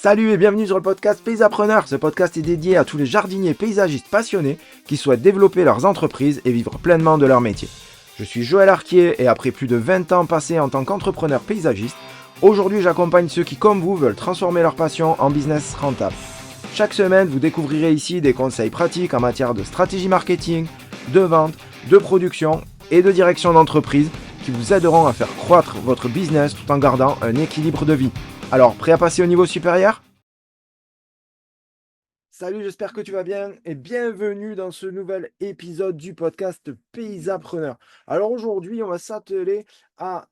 Salut et bienvenue sur le podcast Paysapreneur. Ce podcast est dédié à tous les jardiniers paysagistes passionnés qui souhaitent développer leurs entreprises et vivre pleinement de leur métier. Je suis Joël Arquier et après plus de 20 ans passés en tant qu'entrepreneur paysagiste, aujourd'hui j'accompagne ceux qui, comme vous, veulent transformer leur passion en business rentable. Chaque semaine, vous découvrirez ici des conseils pratiques en matière de stratégie marketing, de vente, de production et de direction d'entreprise qui vous aideront à faire croître votre business tout en gardant un équilibre de vie. Alors, prêt à passer au niveau supérieur ? Salut, j'espère que tu vas bien et bienvenue dans ce nouvel épisode du podcast Paysapreneur. Alors aujourd'hui, on va s'atteler à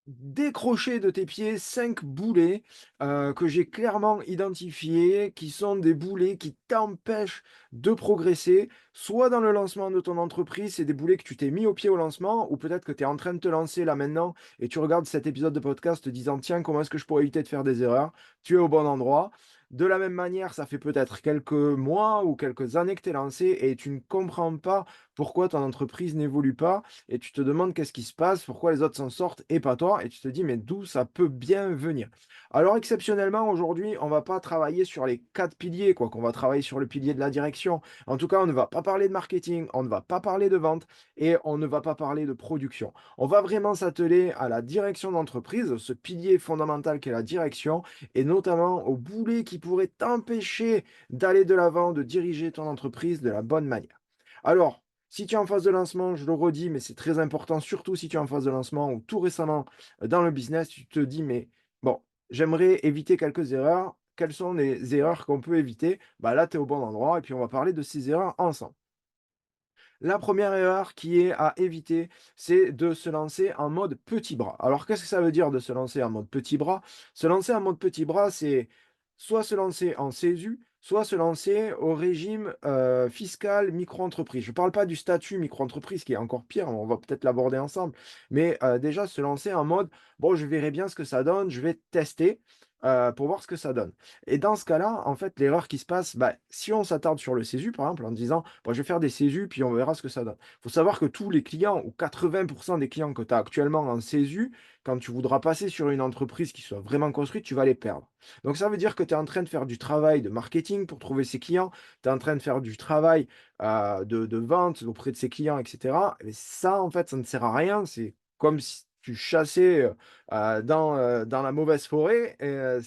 décrocher de tes pieds 5 boulets que j'ai clairement identifiés, qui sont des boulets qui t'empêchent de progresser, soit dans le lancement de ton entreprise, c'est des boulets que tu t'es mis au pied au lancement, ou peut-être que tu es en train de te lancer là maintenant et tu regardes cet épisode de podcast te disant tiens, comment est-ce que je pourrais éviter de faire des erreurs? Tu es au bon endroit. De la même manière, ça fait peut-être quelques mois ou quelques années que tu es lancé et tu ne comprends pas pourquoi ton entreprise n'évolue pas et tu te demandes qu'est-ce qui se passe, pourquoi les autres s'en sortent et pas toi, et tu te dis mais d'où ça peut bien venir. Alors exceptionnellement aujourd'hui, on va pas travailler sur les 4 piliers, quoi, qu'on va travailler sur le pilier de la direction. En tout cas, on ne va pas parler de marketing, on ne va pas parler de vente et on ne va pas parler de production. On va vraiment s'atteler à la direction d'entreprise, ce pilier fondamental qu'est la direction, et notamment au boulet qui pourrait t'empêcher d'aller de l'avant, de diriger ton entreprise de la bonne manière. Alors, si tu es en phase de lancement, je le redis, mais c'est très important, surtout si tu es en phase de lancement ou tout récemment dans le business, tu te dis, mais bon, j'aimerais éviter quelques erreurs. Quelles sont les erreurs qu'on peut éviter? Bah là, tu es au bon endroit et puis on va parler de ces erreurs ensemble. La première erreur qui est à éviter, c'est de se lancer en mode petit bras. Alors, qu'est-ce que ça veut dire de se lancer en mode petit bras? Se lancer en mode petit bras, c'est soit se lancer en CESU, soit se lancer au régime fiscal micro-entreprise. Je ne parle pas du statut micro-entreprise qui est encore pire, on va peut-être l'aborder ensemble, mais déjà se lancer en mode, bon, je verrai bien ce que ça donne, je vais tester pour voir ce que ça donne. Et dans ce cas-là, en fait, l'erreur qui se passe, bah, si on s'attarde sur le CESU, par exemple, en disant, bon, je vais faire des CESU, puis on verra ce que ça donne. Il faut savoir que tous les clients, ou 80% des clients que tu as actuellement en CESU, quand tu voudras passer sur une entreprise qui soit vraiment construite, tu vas les perdre. Donc ça veut dire que tu es en train de faire du travail de marketing pour trouver ces clients, tu es en train de faire du travail de vente auprès de ces clients, etc. Et ça, en fait, ça ne sert à rien. C'est comme si tu chassais dans la mauvaise forêt et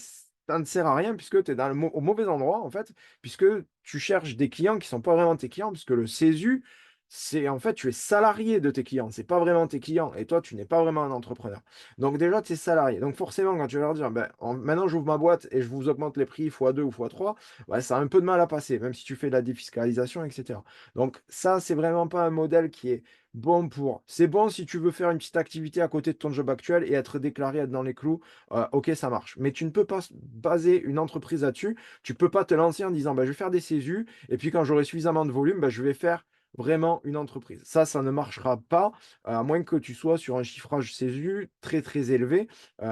ça ne sert à rien puisque tu es au mauvais endroit, en fait, puisque tu cherches des clients qui sont pas vraiment tes clients, puisque le CESU, c'est en fait, tu es salarié de tes clients, c'est pas vraiment tes clients et toi, tu n'es pas vraiment un entrepreneur. Donc déjà, tu es salarié. Donc forcément, quand tu vas leur dire: «Ben, maintenant j'ouvre ma boîte et je vous augmente les prix fois 2 ou fois 3», ouais, ça a un peu de mal à passer, même si tu fais de la défiscalisation et cetera. Donc ça, c'est vraiment pas un modèle qui est bon pour c'est bon si tu veux faire une petite activité à côté de ton job actuel et être déclaré, être dans les clous, OK, ça marche. Mais tu ne peux pas baser une entreprise là-dessus. Tu peux pas te lancer en disant: «Bah, je vais faire des CESU et puis quand j'aurai suffisamment de volume, bah, je vais faire vraiment une entreprise». Ça ne marchera pas, à moins que tu sois sur un chiffrage CESU très, très élevé,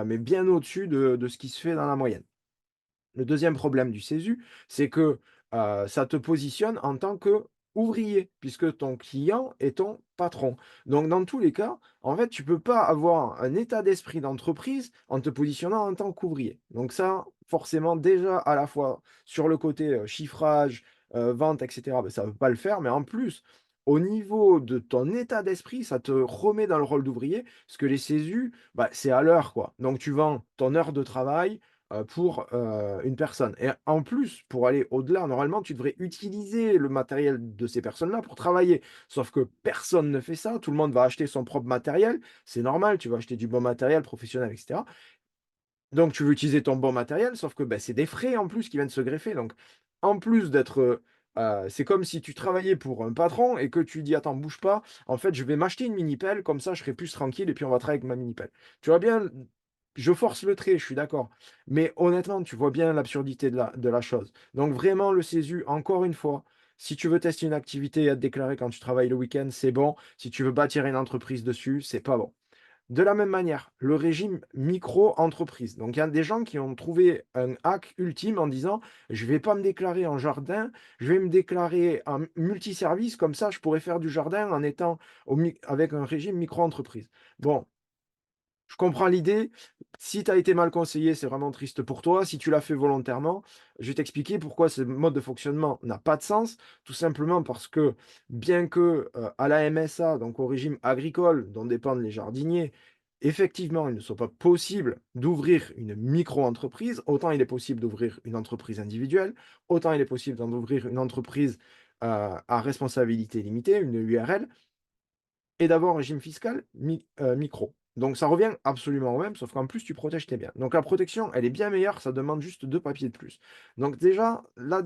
mais bien au-dessus de ce qui se fait dans la moyenne. Le deuxième problème du CESU, c'est que, ça te positionne en tant qu'ouvrier, puisque ton client est ton patron. Donc dans tous les cas, en fait, tu peux pas avoir un état d'esprit d'entreprise en te positionnant en tant qu'ouvrier. Donc ça, forcément, déjà, à la fois sur le côté, chiffrage, vente et cetera, bah, ça ne veut pas le faire, mais en plus, au niveau de ton état d'esprit, ça te remet dans le rôle d'ouvrier, parce que les CESU, bah, c'est à l'heure, quoi. Donc tu vends ton heure de travail, pour, une personne et en plus, pour aller au-delà, normalement, tu devrais utiliser le matériel de ces personnes-là pour travailler. Sauf que personne ne fait ça, tout le monde va acheter son propre matériel. C'est normal, tu vas acheter du bon matériel professionnel et cetera. Donc tu veux utiliser ton bon matériel, sauf que, bah, c'est des frais en plus qui viennent se greffer. Donc en plus d'être, c'est comme si tu travaillais pour un patron et que tu dis: «Attends, bouge pas, en fait, je vais m'acheter une mini pelle, comme ça je serai plus tranquille et puis on va travailler avec ma mini pelle». Tu vois bien, je force le trait, je suis d'accord. Mais honnêtement, tu vois bien l'absurdité de la chose. Donc vraiment le CESU, encore une fois, si tu veux tester une activité et être déclaré quand tu travailles le week-end, c'est bon. Si tu veux bâtir une entreprise dessus, c'est pas bon. De la même manière, le régime micro-entreprise. Donc, il y a des gens qui ont trouvé un hack ultime en disant: «Je ne vais pas me déclarer en jardin, je vais me déclarer en multiservice, comme ça je pourrais faire du jardin en étant avec un régime micro-entreprise». Bon, Je comprends l'idée. Si tu as été mal conseillé, c'est vraiment triste pour toi. Si tu l'as fait volontairement, je vais t'expliquer pourquoi ce mode de fonctionnement n'a pas de sens. Tout simplement parce que bien que, à la MSA, donc au régime agricole dont dépendent les jardiniers, effectivement, il ne soit pas possible d'ouvrir une micro-entreprise, autant il est possible d'ouvrir une entreprise individuelle, autant il est possible d'ouvrir une entreprise, à responsabilité limitée, une URL. Et d'avoir un régime fiscal micro. Donc ça revient absolument au même, sauf qu'en plus tu protèges tes biens. Donc la protection, elle est bien meilleure, ça demande juste 2 papiers de plus. Donc déjà, là,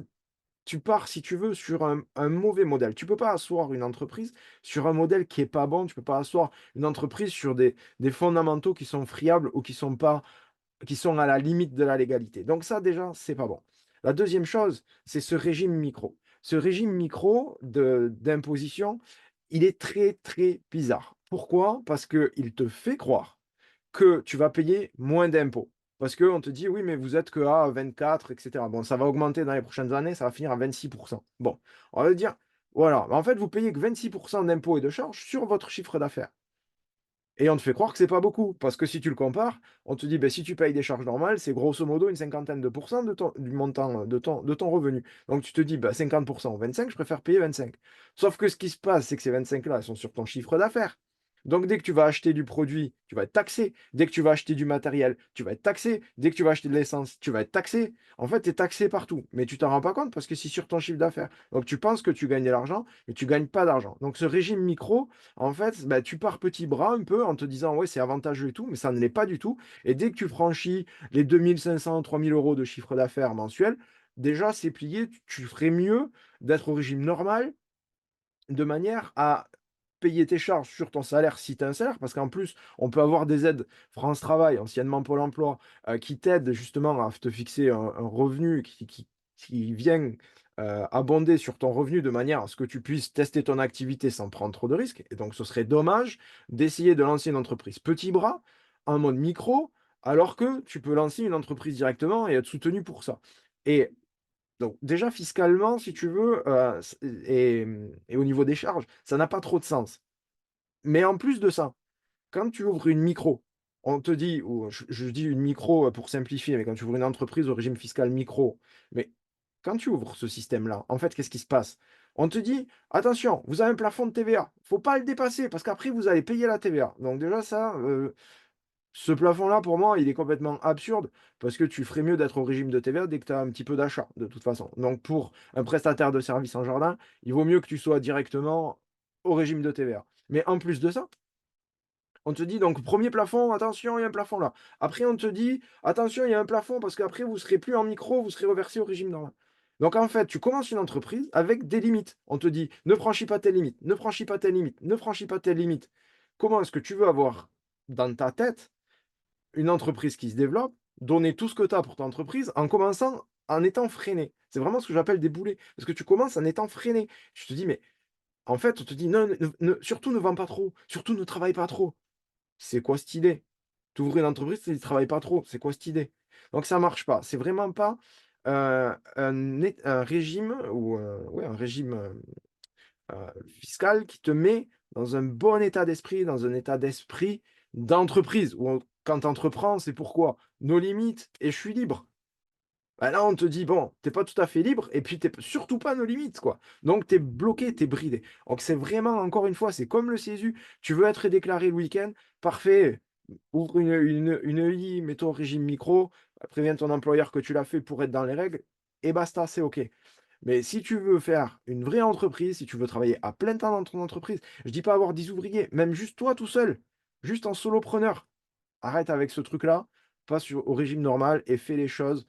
tu pars, si tu veux, sur un mauvais modèle. Tu peux pas asseoir une entreprise sur un modèle qui est pas bon, tu peux pas asseoir une entreprise sur des fondamentaux qui sont friables ou qui sont à la limite de la légalité. Donc ça déjà, c'est pas bon. La deuxième chose, c'est ce régime micro. Ce régime micro d'imposition, il est très, très bizarre. Pourquoi? Parce qu'il te fait croire que tu vas payer moins d'impôts. Parce qu'on te dit: «Oui, mais vous êtes que à 24 et cetera». Bon, ça va augmenter dans les prochaines années, ça va finir à 26. Bon, on va dire, voilà, en fait, vous payez que 26 d'impôts et de charges sur votre chiffre d'affaires. Et on te fait croire que c'est pas beaucoup, parce que si tu le compares, on te dit: ben si tu payes des charges normales, c'est grosso modo une cinquantaine de pourcents de ton du montant, de ton revenu. Donc tu te dis: bah, 50 ou 25, je préfère payer 25. Sauf que ce qui se passe, c'est que ces 25 là, elles sont sur ton chiffre d'affaires. Donc dès que tu vas acheter du produit, tu vas être taxé. Dès que tu vas acheter du matériel, tu vas être taxé. Dès que tu vas acheter de l'essence, tu vas être taxé. En fait, tu es taxé partout, mais tu t'en rends pas compte parce que c'est sur ton chiffre d'affaires. Donc tu penses que tu gagnes de l'argent, mais tu gagnes pas d'argent. Donc ce régime micro, en fait, bah, tu pars petit bras un peu en te disant: «Ouais, c'est avantageux et tout», mais ça ne l'est pas du tout. Et dès que tu franchis les 2 500-3 000 € de chiffre d'affaires mensuel, déjà, c'est plié. Tu ferais mieux d'être au régime normal, de manière à payer tes charges sur ton salaire si tu as un salaire, parce qu'en plus, on peut avoir des aides France Travail, anciennement Pôle emploi, qui t'aident justement à te fixer un revenu qui vient, abonder sur ton revenu de manière à ce que tu puisses tester ton activité sans prendre trop de risques. Et donc ce serait dommage d'essayer de lancer une entreprise petit bras, en mode micro, alors que tu peux lancer une entreprise directement et être soutenu pour ça. Et donc déjà fiscalement, si tu veux, et au niveau des charges, ça n'a pas trop de sens. Mais en plus de ça, quand tu ouvres une micro, on te dit, ou je dis une micro, pour simplifier, mais quand tu ouvres une entreprise au régime fiscal micro, mais quand tu ouvres ce système-là, en fait, qu'est-ce qui se passe? On te dit: «Attention, vous avez un plafond de TVA, faut pas le dépasser parce qu'après vous allez payer la TVA». Donc déjà ça, ce plafond-là, pour moi, il est complètement absurde parce que tu ferais mieux d'être au régime de TVA dès que tu as un petit peu d'achat, de toute façon. Donc pour un prestataire de services en jardin, il vaut mieux que tu sois directement au régime de TVA. Mais en plus de ça, on te dit donc premier plafond, attention, il y a un plafond là. Après, on te dit: «Attention, il y a un plafond parce qu'après vous serez plus en micro, vous serez reversé au régime normal». Donc en fait, tu commences une entreprise avec des limites. On te dit: «Ne franchis pas telle limite, ne franchis pas telle limite, ne franchis pas telle limite». Comment est-ce que tu veux avoir dans ta tête une entreprise qui se développe, donner tout ce que tu as pour ton entreprise en commençant en étant freiné? C'est vraiment ce que j'appelle des boulets, parce que tu commences en étant freiné. Tu te dis: «Mais» en fait, on te dit: «Non, surtout ne vends pas trop, surtout ne travaille pas trop». C'est quoi cette idée? Tu ouvres une entreprise, tu travailles pas trop, c'est quoi cette idée? Donc ça marche pas. C'est vraiment pas, un régime ou, ouais, un régime, fiscal qui te met dans un bon état d'esprit, dans un état d'esprit d'entreprise où quand tu entreprends, c'est pourquoi? Nos limites et je suis libre. Bah, là, on te dit: «Bon, tu es pas tout à fait libre et puis tu es surtout pas à nos limites, quoi». Donc tu es bloqué, tu es bridé. Donc c'est vraiment, encore une fois, c'est comme le CESU. Tu veux être déclaré le week-end? Parfait, ouvre une EI, mets-toi au régime micro, préviens ton employeur que tu l'as fait pour être dans les règles et basta, c'est OK. Mais si tu veux faire une vraie entreprise, si tu veux travailler à plein temps dans ton entreprise, je dis pas avoir 10 ouvriers, même juste toi tout seul, juste en solopreneur. Arrête avec ce truc-là, passe au régime normal et fais les choses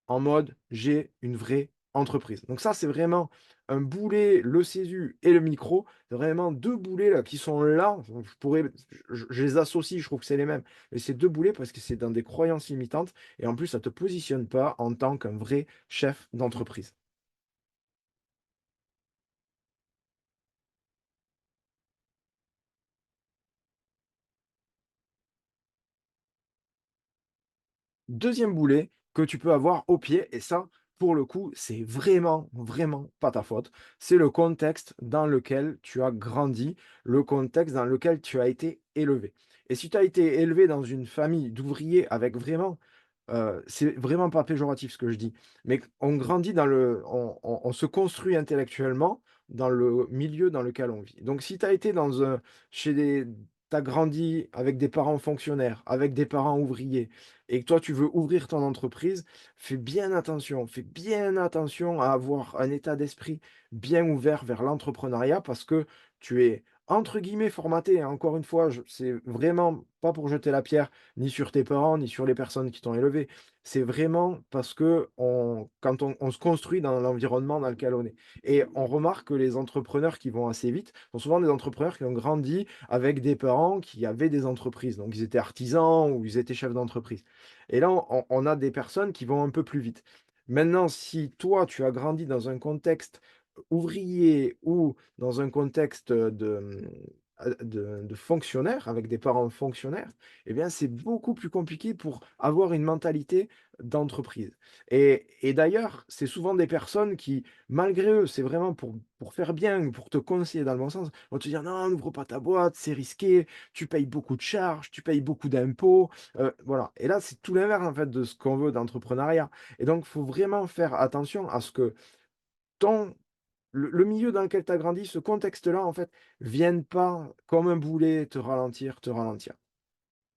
en mode: «J'ai une vraie entreprise». Donc ça, c'est vraiment un boulet, le CESU et le micro, c'est vraiment 2 boulets là qui sont là, je pourrais je les associe, je trouve que c'est les mêmes. Mais c'est 2 boulets parce que c'est dans des croyances limitantes et en plus ça te positionne pas en tant qu'un vrai chef d'entreprise. Deuxième boulet que tu peux avoir au pied et ça, pour le coup, c'est vraiment, vraiment pas ta faute. C'est le contexte dans lequel tu as grandi, le contexte dans lequel tu as été élevé. Et si tu as été élevé dans une famille d'ouvriers avec vraiment, c'est vraiment pas péjoratif ce que je dis, mais on grandit dans le on se construit intellectuellement dans le milieu dans lequel on vit. Donc si tu as été dans un chez des tu as grandi avec des parents fonctionnaires, avec des parents ouvriers et que toi tu veux ouvrir ton entreprise, fais bien attention à avoir un état d'esprit bien ouvert vers l'entrepreneuriat parce que tu es entre guillemets «formaté», hein. Encore une fois, je c'est vraiment pas pour jeter la pierre ni sur tes parents, ni sur les personnes qui t'ont élevé. C'est vraiment parce que quand on se construit dans l'environnement dans lequel on est et on remarque que les entrepreneurs qui vont assez vite sont souvent des entrepreneurs qui ont grandi avec des parents qui avaient des entreprises. Donc ils étaient artisans ou ils étaient chefs d'entreprise et là, on a des personnes qui vont un peu plus vite. Maintenant, si toi, tu as grandi dans un contexte ouvrier ou dans un contexte de fonctionnaire, avec des parents fonctionnaires, eh bien, c'est beaucoup plus compliqué pour avoir une mentalité d'entreprise. Et d'ailleurs, c'est souvent des personnes qui, malgré eux, c'est vraiment pour faire bien, pour te conseiller dans le bon sens, vont te dire: «Non, n'ouvre pas ta boîte, c'est risqué, tu payes beaucoup de charges, tu payes beaucoup d'impôts», voilà. Et là, c'est tout l'inverse, en fait, de ce qu'on veut d'entrepreneuriat. Et donc, il faut vraiment faire attention à ce que ton le milieu dans lequel tu as grandi, ce contexte-là, en fait, vienne pas comme un boulet te ralentir, te ralentir.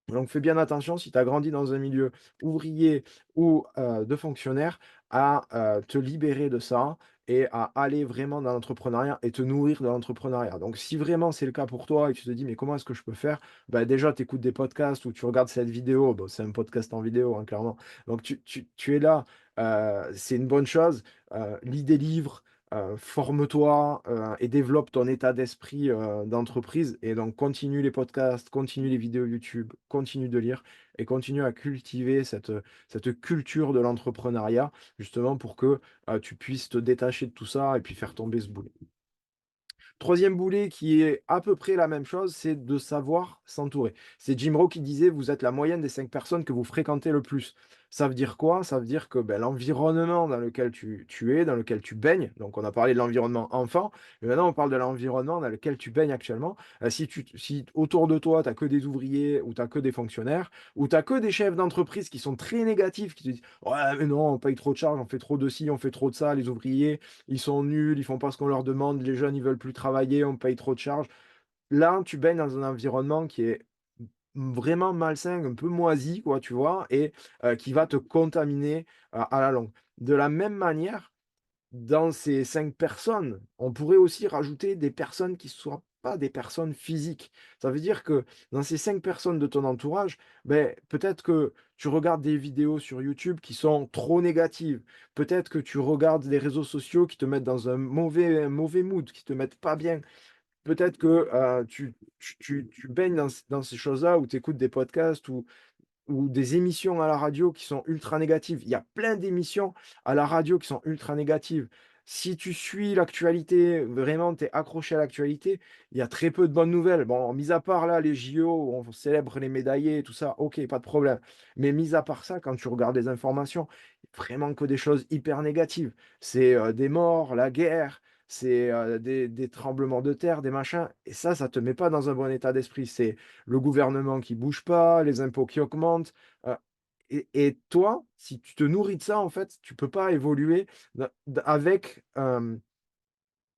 Donc fais bien attention si tu as grandi dans un milieu ouvrier ou de fonctionnaire à, te libérer de ça et à aller vraiment dans l'entrepreneuriat et te nourrir de l'entrepreneuriat. Donc si vraiment c'est le cas pour toi et que tu te dis: «Mais comment est-ce que je peux faire?» Bah, déjà tu écoutes des podcasts ou tu regardes cette vidéo, bah, c'est un podcast en vidéo, hein, clairement. Donc tu es là, c'est une bonne chose, lis des livres, forme-toi, et développe ton état d'esprit, d'entreprise et donc continue les podcasts, continue les vidéos YouTube, continue de lire et continue à cultiver cette culture de l'entrepreneuriat justement pour que, tu puisses te détacher de tout ça et puis faire tomber ce boulet. Troisième boulet qui est à peu près la même chose, c'est de savoir s'entourer. C'est Jim Rohn qui disait: «Vous êtes la moyenne des 5 personnes que vous fréquentez le plus». Ça veut dire quoi? Ça veut dire que, ben, l'environnement dans lequel tu es, dans lequel tu baignes, donc on a parlé de l'environnement enfant, mais maintenant on parle de l'environnement dans lequel tu baignes actuellement. Si autour de toi, tu as que des ouvriers ou tu as que des fonctionnaires ou tu as que des chefs d'entreprise qui sont très négatifs, qui te disent: «Ouais, mais non, on paye trop de charges, on fait trop de ci, on fait trop de ça, les ouvriers, ils sont nuls, ils font pas ce qu'on leur demande, les jeunes, ils veulent plus travailler, on paye trop de charges». Là, tu baignes dans un environnement qui est vraiment malsain, un peu moisi, quoi, tu vois? Et qui va te contaminer à la longue. De la même manière, dans ces 5 personnes, on pourrait aussi rajouter des personnes qui ne soient pas des personnes physiques. Ça veut dire que dans ces 5 personnes de ton entourage, beh, peut-être que tu regardes des vidéos sur YouTube qui sont trop négatives. Peut-être que tu regardes les réseaux sociaux qui te mettent dans un mauvais mood, qui te mettent pas bien. Peut-être que, tu baignes dans ces choses-là où tu écoutes des podcasts ou des émissions à la radio qui sont ultra négatives. Il y a plein d'émissions à la radio qui sont ultra négatives. Si tu suis l'actualité, vraiment tu es accroché à l'actualité, il y a très peu de bonnes nouvelles. Bon, mis à part là les JO où on célèbre les médaillés et tout ça, OK, pas de problème. Mais mis à part ça, quand tu regardes les informations, vraiment que des choses hyper négatives. C'est, des morts, la guerre, c'est, des tremblements de terre, des machins et ça te met pas dans un bon état d'esprit. C'est le gouvernement qui bouge pas, les impôts qui augmentent, heu et toi, si tu te nourris de ça, en fait, tu peux pas évoluer avec,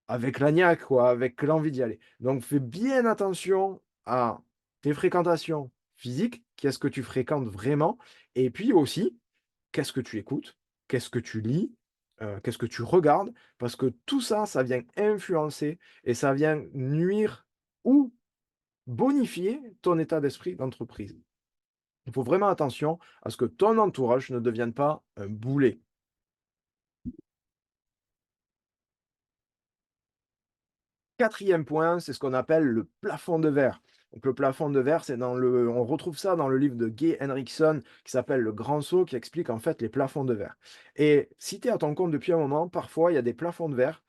avec la niaque, quoi, avec l'envie d'y aller. Donc fais bien attention à tes fréquentations physiques, qu'est-ce que tu fréquentes vraiment? Et puis aussi, qu'est-ce que tu écoutes? Qu'est-ce que tu lis? Qu'est-ce que tu regardes? Parce que tout ça, ça vient influencer et ça vient nuire ou bonifier ton état d'esprit d'entreprise. Il faut vraiment attention à ce que ton entourage ne devienne pas un boulet. Quatrième point, c'est ce qu'on appelle le plafond de verre. Donc le plafond de verre, c'est on retrouve ça dans le livre de Gay Henriksson qui s'appelle Le Grand Saut, qui explique en fait les plafonds de verre. Et si tu es à ton compte depuis un moment, parfois il y a des plafonds de verre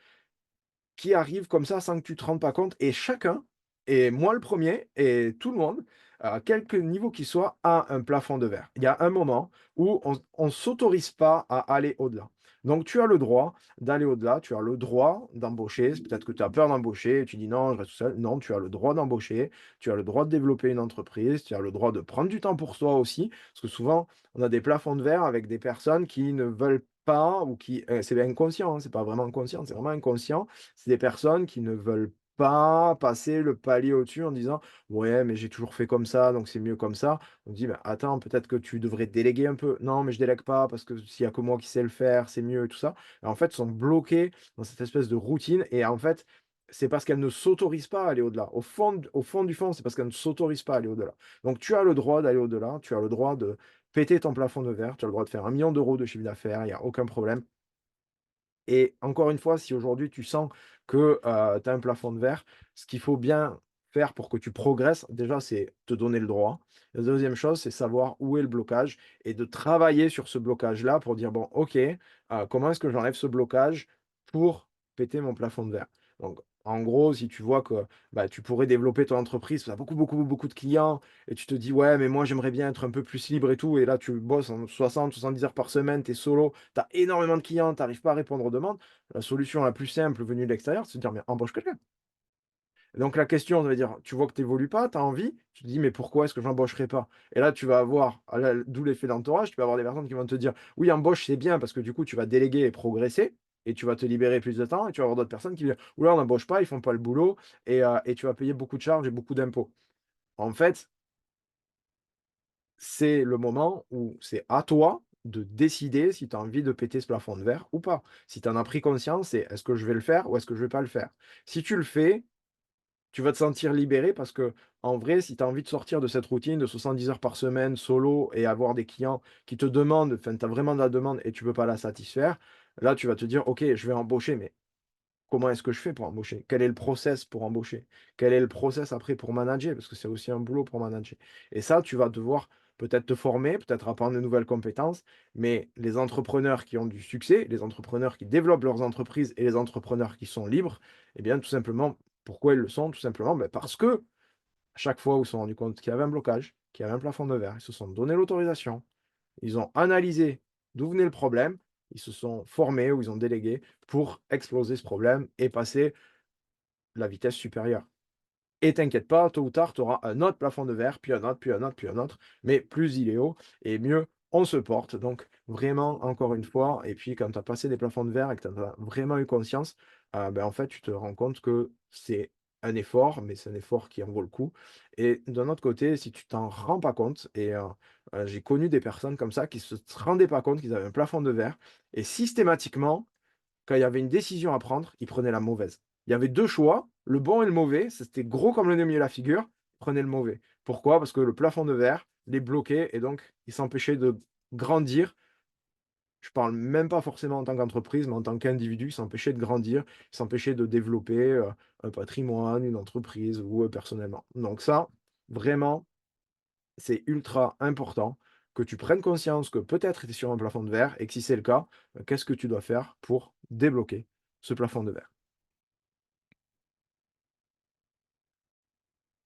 qui arrivent comme ça sans que tu te rendes pas compte et chacun Et moi le premier et tout le monde, à quelque niveau qu'il soit, a un plafond de verre. Il y a un moment où on s'autorise pas à aller au-delà. Donc tu as le droit d'aller au-delà, tu as le droit d'embaucher. C'est peut-être que tu as peur d'embaucher, tu dis: «Non, je reste tout seul». Non, tu as le droit d'embaucher, tu as le droit de développer une entreprise, tu as le droit de prendre du temps pour soi aussi. Parce que souvent, on a des plafonds de verre avec des personnes qui ne veulent pas ou qui, c'est inconscient, hein, c'est pas vraiment inconscient, c'est vraiment inconscient. C'est des personnes qui ne veulent pas passer le palier au-dessus en disant: «Ouais, mais j'ai toujours fait comme ça, donc c'est mieux comme ça». On dit: «Bah, attends, peut-être que tu devrais déléguer un peu». «Non, mais je délègue pas parce que s'il y a que moi qui sais le faire, c'est mieux» et tout ça. Et en fait, ils sont bloqués dans cette espèce de routine et en fait, c'est parce qu'elles ne s'autorisent pas à aller au-delà. Au fond du fond, c'est parce qu'elles ne s'autorisent pas à aller au-delà. Donc tu as le droit d'aller au-delà, tu as le droit de péter ton plafond de verre, tu as le droit de faire 1 million d'euros de chiffre d'affaires, il y a aucun problème. Et encore une fois, si aujourd'hui tu sens que, tu as un plafond de verre, ce qu'il faut bien faire pour que tu progresses, déjà, c'est te donner le droit. La deuxième chose, c'est savoir où est le blocage et de travailler sur ce blocage-là pour dire: «Bon, OK, comment est-ce que j'enlève ce blocage pour péter mon plafond de verre?» Donc en gros, si tu vois que, bah, tu pourrais développer ton entreprise, tu as beaucoup, beaucoup, beaucoup de clients et tu te dis: «Ouais, mais moi, j'aimerais bien être un peu plus libre et tout» et là, tu bosses en 60-70 heures par semaine, tu es solo, tu as énormément de clients, tu arrives pas à répondre aux demandes. La solution la plus simple venue de l'extérieur, c'est de se dire: «Mais embauche quelqu'un». Donc la question, ça veut dire, tu vois que tu évolues pas, tu as envie, tu te dis: «Mais pourquoi est-ce que j'embaucherais pas?» Et là, tu vas avoir, d'où l'effet d'entourage, tu vas avoir des personnes qui vont te dire: «Oui, embauche, c'est bien parce que du coup, tu vas déléguer et progresser et tu vas te libérer plus de temps» et tu vas avoir d'autres personnes qui vont dire: «Ouh là, on n'embauche pas, ils font pas le boulot et tu vas payer beaucoup de charges et beaucoup d'impôts». En fait, c'est le moment où c'est à toi de décider si tu as envie de péter ce plafond de verre ou pas. Si tu en as pris conscience, c'est: «Est-ce que je vais le faire ou est-ce que je vais pas le faire?» Si tu le fais, tu vas te sentir libéré parce que en vrai, si tu as envie de sortir de cette routine de 70 heures par semaine solo et avoir des clients qui te demandent, enfin, tu as vraiment de la demande et tu peux pas la satisfaire, là, tu vas te dire: «OK, je vais embaucher, mais comment est-ce que je fais pour embaucher? Quel est le process pour embaucher? Quel est le process après pour manager?» Parce que c'est aussi un boulot pour manager. Et ça, tu vas devoir peut-être te former, peut-être apprendre de nouvelles compétences, mais les entrepreneurs qui ont du succès, les entrepreneurs qui développent leurs entreprises et les entrepreneurs qui sont libres, eh bien, tout simplement, pourquoi ils le sont? Tout simplement, parce que à chaque fois où ils se sont rendus compte qu'il y avait un blocage, qu'il y avait un plafond de verre, ils se sont donné l'autorisation, ils ont analysé d'où venait le problème, ils se sont formés ou ils ont délégué pour exploser ce problème et passer la vitesse supérieure. Et t'inquiète pas, tôt ou tard, tu auras un autre plafond de verre, puis un autre, puis un autre, puis un autre, mais plus il est haut et mieux on se porte. Donc vraiment, encore une fois, et puis quand tu as passé des plafonds de verre et que tu as vraiment eu conscience, ben, en fait, tu te rends compte que c'est un effort, mais c'est un effort qui en vaut le coup. Et d'un autre côté, si tu t'en rends pas compte, et j'ai connu des personnes comme ça qui se rendaient pas compte qu'ils avaient un plafond de verre et systématiquement, quand il y avait une décision à prendre, il prenait la mauvaise. Il y avait 2 choix, le bon et le mauvais, c'était gros comme le nez au milieu de la figure, il prenait le mauvais. Pourquoi? Parce que le plafond de verre les bloquait et donc il s'empêchait de grandir. Je parle même pas forcément en tant qu'entreprise, mais en tant qu'individu, il s'empêchait de grandir, il s'empêchait de développer, un patrimoine, une entreprise ou, personnellement. Donc ça, vraiment, c'est ultra important que tu prennes conscience que peut-être tu es sur un plafond de verre et que si c'est le cas, qu'est-ce que tu dois faire pour débloquer ce plafond de verre?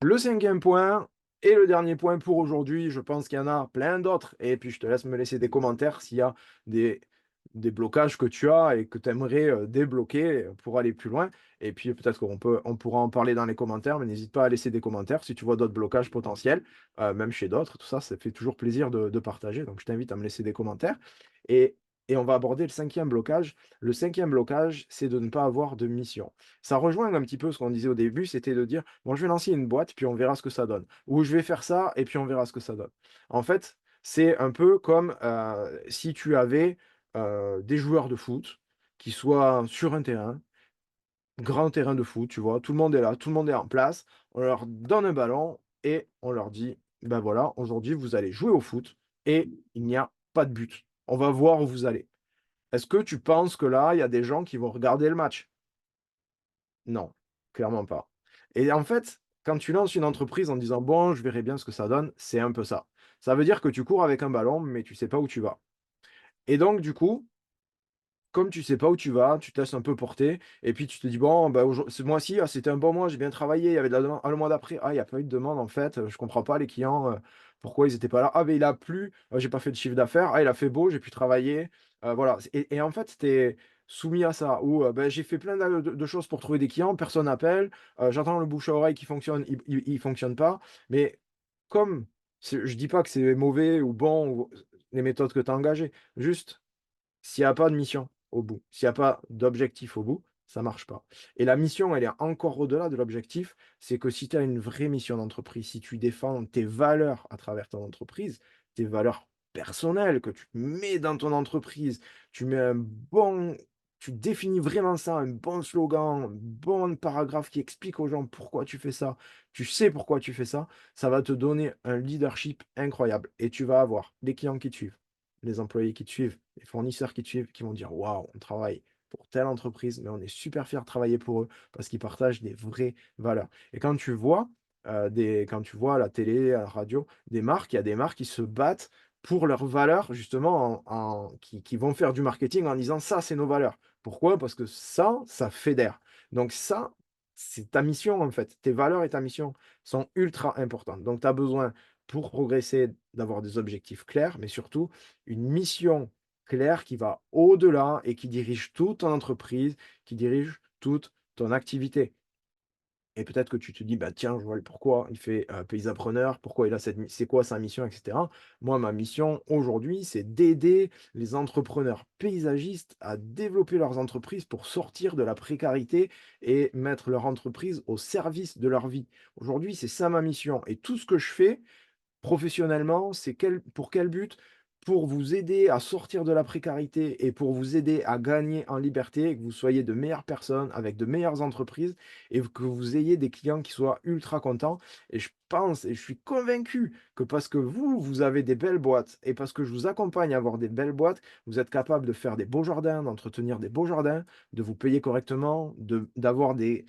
Le cinquième point et le dernier point pour aujourd'hui, je pense qu'il y en a plein d'autres et puis je te laisse me laisser des commentaires s'il y a des des blocages que tu as et que tu aimerais, débloquer pour aller plus loin et puis peut-être on pourra en parler dans les commentaires, mais n'hésite pas à laisser des commentaires si tu vois d'autres blocages potentiels, même chez d'autres, tout ça, ça fait toujours plaisir de partager, donc je t'invite à me laisser des commentaires et et on va aborder le cinquième blocage. Le cinquième blocage, c'est de ne pas avoir de mission. Ça rejoint un petit peu ce qu'on disait au début, c'était de dire: «Bon, je vais lancer une boîte, puis on verra ce que ça donne» ou «Je vais faire ça et puis on verra ce que ça donne». En fait, c'est un peu comme, si tu avais, des joueurs de foot qui soient sur un terrain, grand terrain de foot, tu vois? Tout le monde est là, tout le monde est en place. On leur donne un ballon et on leur dit: «Ben voilà, aujourd'hui vous allez jouer au foot et il n'y a pas de but. On va voir où vous allez». Est-ce que tu penses que là, il y a des gens qui vont regarder le match? Non, clairement pas. Et en fait, quand tu lances une entreprise en disant: «Bon, je verrai bien ce que ça donne», c'est un peu ça. Ça veut dire que tu cours avec un ballon, mais tu sais pas où tu vas. Et donc du coup, comme tu sais pas où tu vas, tu te laisses un peu porter et puis tu te dis: «Bon, bah, ce mois-ci, ah, c'était un bon mois, j'ai bien travaillé, il y avait de la demande. Ah, le mois d'après, ah, il y a pas eu de demande en fait, je comprends pas les clients, pourquoi ils étaient pas là. Ah, beh, il a plu, j'ai pas fait de chiffre d'affaires. Ah, il a fait beau, j'ai pu travailler». Voilà, et en fait, tu es soumis à ça ou, bah, j'ai fait plein de choses pour trouver des clients, personne n'appelle, j'entends le bouche à oreille qui fonctionne, il fonctionne pas. Mais comme je dis pas que c'est mauvais ou bon ou les méthodes que tu as engagées, juste s'il y a pas de mission au bout, s'il y a pas d'objectif au bout, ça marche pas. Et la mission, elle est encore au-delà de l'objectif. C'est que si tu as une vraie mission d'entreprise, si tu défends tes valeurs à travers ton entreprise, tes valeurs personnelles que tu mets dans ton entreprise, tu mets un bon tu définis vraiment ça, un bon slogan, un bon paragraphe qui explique aux gens pourquoi tu fais ça, tu sais pourquoi tu fais ça, ça va te donner un leadership incroyable et tu vas avoir des clients qui te suivent, les employés qui te suivent, les fournisseurs qui te suivent, qui vont dire: «Waouh, on travaille pour telle entreprise, mais on est super fiers de travailler pour eux parce qu'ils partagent des vraies valeurs». Et quand tu vois à la télé, à la radio, des marques, il y a des marques qui se battent pour leurs valeurs justement qui vont faire du marketing en disant: «Ça, c'est nos valeurs». Pourquoi? Parce que ça fédère. Donc ça, c'est ta mission en fait. Tes valeurs et ta mission sont ultra importantes. Donc tu as besoin, pour progresser, d'avoir des objectifs clairs, mais surtout une mission claire qui va au-delà et qui dirige toute ton entreprise, qui dirige toute ton activité. Et peut-être que tu te dis: «Bah, tiens, je vois le pourquoi il fait, paysapreneur, pourquoi il a cette mi c'est quoi sa mission?» et cetera. Moi, ma mission aujourd'hui, c'est d'aider les entrepreneurs paysagistes à développer leurs entreprises pour sortir de la précarité et mettre leur entreprise au service de leur vie. Aujourd'hui, c'est ça ma mission et tout ce que je fais, professionnellement, c'est pour quel but? Pour vous aider à sortir de la précarité et pour vous aider à gagner en liberté et que vous soyez de meilleures personnes avec de meilleures entreprises et que vous ayez des clients qui soient ultra contents. Et je pense et je suis convaincu que parce que vous avez des belles boîtes et parce que je vous accompagne à avoir des belles boîtes, vous êtes capable de faire des beaux jardins, d'entretenir des beaux jardins, de vous payer correctement, d'avoir des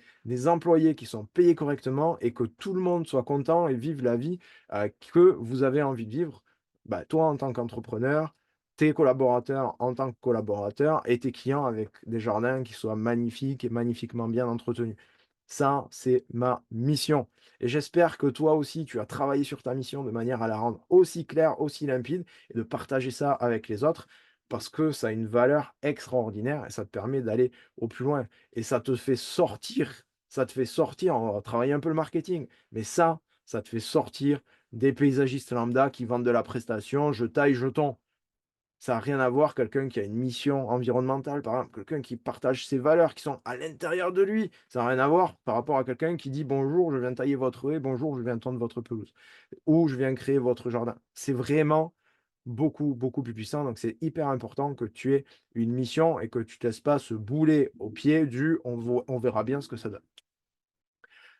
employés qui sont payés correctement et que tout le monde soit content et vive la vie que vous avez envie de vivre, bah, toi en tant qu'entrepreneur, tes collaborateurs en tant que collaborateurs et tes clients avec des jardins qui soient magnifiques et magnifiquement bien entretenus. Ça, c'est ma mission et j'espère que toi aussi, tu as travaillé sur ta mission de manière à la rendre aussi claire, aussi limpide et de partager ça avec les autres parce que ça a une valeur extraordinaire et ça te permet d'aller au plus loin et ça te fait sortir, on va travailler un peu le marketing, mais ça te fait sortir des paysagistes lambda qui vendent de la prestation, je taille, je tond. Ça a rien à voir, quelqu'un qui a une mission environnementale, par exemple, quelqu'un qui partage ses valeurs qui sont à l'intérieur de lui. Ça n'a rien à voir par rapport à quelqu'un qui dit: «Bonjour, je viens tailler votre haie, bonjour, je viens tondre votre pelouse» ou «Je viens créer votre jardin». C'est vraiment beaucoup, beaucoup plus puissant, donc c'est hyper important que tu aies une mission et que tu te laisses pas ce boulet au pied du: «On verra bien ce que ça donne».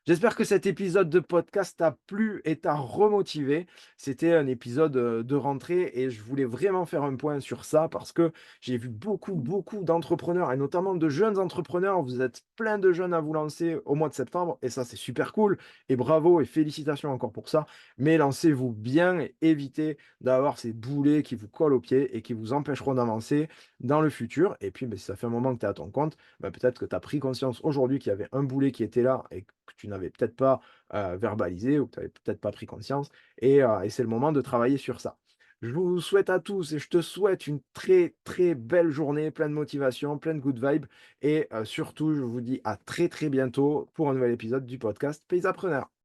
J'espère que cet épisode de podcast t'a plu et t'a remotivé. C'était un épisode, de rentrée et je voulais vraiment faire un point sur ça parce que j'ai vu beaucoup, beaucoup d'entrepreneurs et notamment de jeunes entrepreneurs. Vous êtes plein de jeunes à vous lancer au mois de septembre et ça, c'est super cool et bravo et félicitations encore pour ça. Mais lancez-vous bien et évitez d'avoir ces boulets qui vous collent aux pieds et qui vous empêcheront d'avancer dans le futur. Et puis, beh, si ça fait un moment que tu es à ton compte, bah, peut-être que tu as pris conscience aujourd'hui qu'il y avait un boulet qui était là et que tu n'avais peut-être pas, verbalisé ou que tu avais peut-être pas pris conscience et c'est le moment de travailler sur ça. Je vous souhaite à tous et je te souhaite une très, très belle journée, pleine de motivation, pleine de good vibes et surtout, je vous dis à très, très bientôt pour un nouvel épisode du podcast Pays Appreneur.